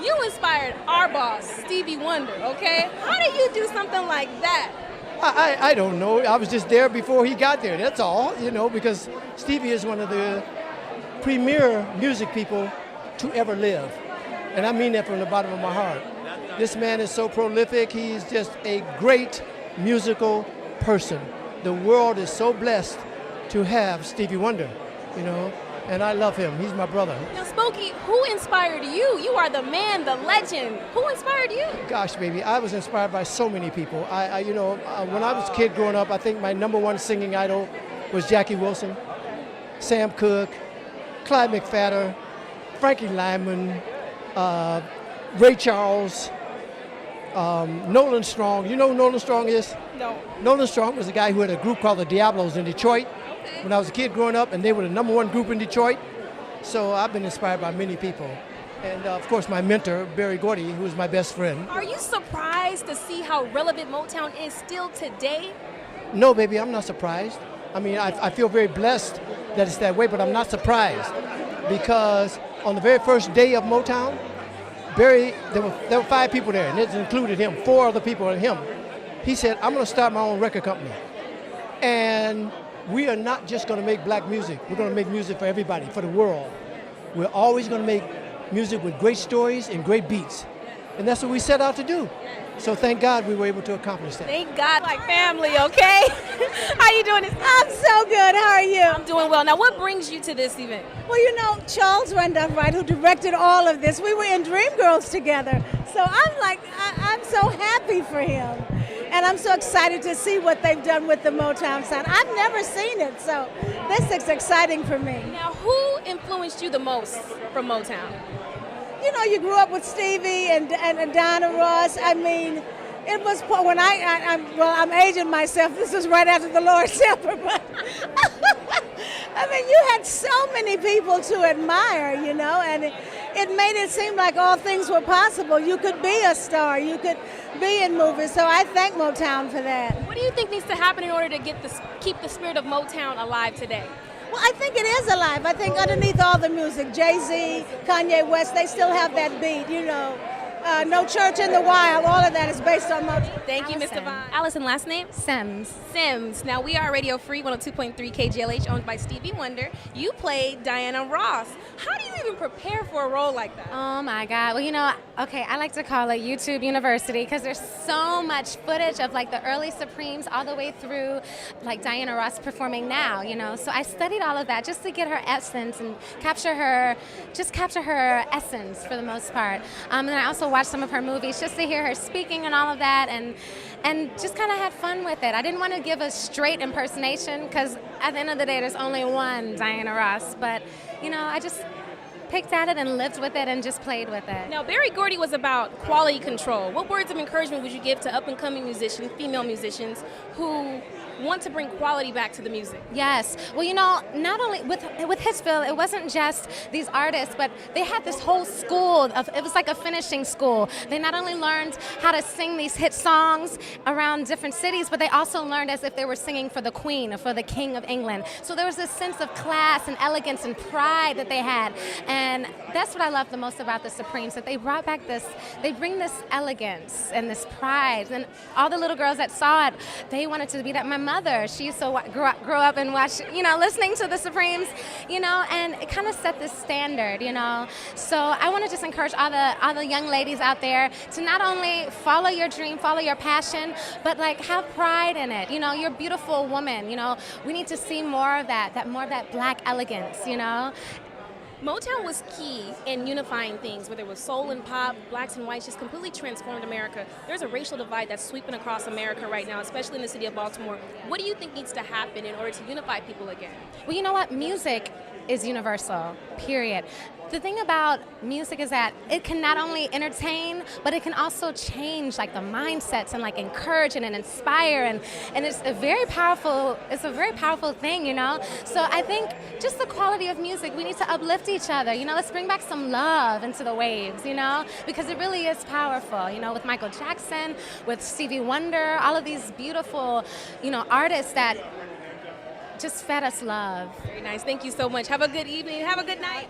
You inspired our boss, Stevie Wonder, okay? How do you do something like that? I don't know. I was just there before he got there. That's all, because Stevie is one of the premier music people to ever live. And I mean that from the bottom of my heart. This man is so prolific. He's just a great musical person. The world is so blessed to have Stevie Wonder, and I love him. He's my brother. Now, Smokey, who inspired you? You are the man, the legend. Who inspired you? Gosh, baby, I was inspired by so many people. When I was a kid growing up, I think my number one singing idol was Jackie Wilson, Sam Cooke, Clyde McPhatter, Frankie Lyman, Ray Charles, Nolan Strong. You know who Nolan Strong is? No. Nolan Strong was a guy who had a group called the Diablos in Detroit when I was a kid growing up, and they were the number one group in Detroit. So I've been inspired by many people. And of course, my mentor, Berry Gordy, who is my best friend. Are you surprised to see how relevant Motown is still today? No, baby, I'm not surprised. I mean, I feel very blessed that it's that way, but I'm not surprised because on the very first day of Motown, Berry, there were 5 people there, and it included him, 4 other people and him. He said, I'm going to start my own record company. And we are not just going to make black music. We're going to make music for everybody, for the world. We're always going to make music with great stories and great beats. And that's what we set out to do. So thank God we were able to accomplish that. Thank God, like family, okay? How you doing? I'm so good. How are you? I'm doing well. Now, what brings you to this event? Well, Charles Randolph-Wright, who directed all of this, we were in Dreamgirls together. So I'm so happy for him. And I'm so excited to see what they've done with the Motown sound. I've never seen it, so this is exciting for me. Now, who influenced you the most from Motown? You grew up with Stevie and Diana Ross. I mean, it was when I'm aging myself. This was right after the Lord's Supper, but I mean, you had so many people to admire, and it made it seem like all things were possible. You could be a star. You could be in movies. So I thank Motown for that. What do you think needs to happen in order to keep the spirit of Motown alive today? Well, I think it is alive. I think underneath all the music, Jay-Z, Kanye West, they still have that beat, No Church in the Wild, all of that is based on Motown. Thank you, Ms. Devine. Allison, last name? Sims. Sims. Now, we are Radio Free 102.3 KJLH, owned by Stevie Wonder. You played Diana Ross. How do you even prepare for a role like that? Oh my God. Well, I like to call it YouTube University because there's so much footage of like the early Supremes all the way through like Diana Ross performing now, So I studied all of that just to get her essence and capture her essence for the most part. And I also watched some of her movies just to hear her speaking and all of that and just kind of had fun with it. I didn't want to give a straight impersonation because at the end of the day, there's only one Diana Ross. But, I just picked at it and lived with it and just played with it. Now, Berry Gordy was about quality control. What words of encouragement would you give to up-and-coming musicians, female musicians, who want to bring quality back to the music? Yes. Well, not only with Hitsville, it wasn't just these artists, but they had this whole school. It was like a finishing school. They not only learned how to sing these hit songs around different cities, but they also learned as if they were singing for the Queen or for the King of England. So there was this sense of class and elegance and pride that they had. And that's what I love the most about the Supremes, that they brought back they bring this elegance and this pride. And all the little girls that saw it, they wanted to be that. My mother, she used to grow up and watch, listening to the Supremes, and it kind of set this standard, So I want to just encourage all the young ladies out there to not only follow your dream, follow your passion, but like have pride in it. You're a beautiful woman. We need to see more of that more of that black elegance. Motown was key in unifying things, whether it was soul and pop, blacks and whites, just completely transformed America. There's a racial divide that's sweeping across America right now, especially in the city of Baltimore. What do you think needs to happen in order to unify people again? Well, you know what? Music is universal, period. The thing about music is that it can not only entertain, but it can also change like the mindsets and like encourage and inspire, and it's a very powerful thing, So I think just the quality of music, we need to uplift each other, let's bring back some love into the waves, because it really is powerful, with Michael Jackson, with Stevie Wonder, all of these beautiful, artists that just fed us love. Very nice. Thank you so much. Have a good evening. Have a good night.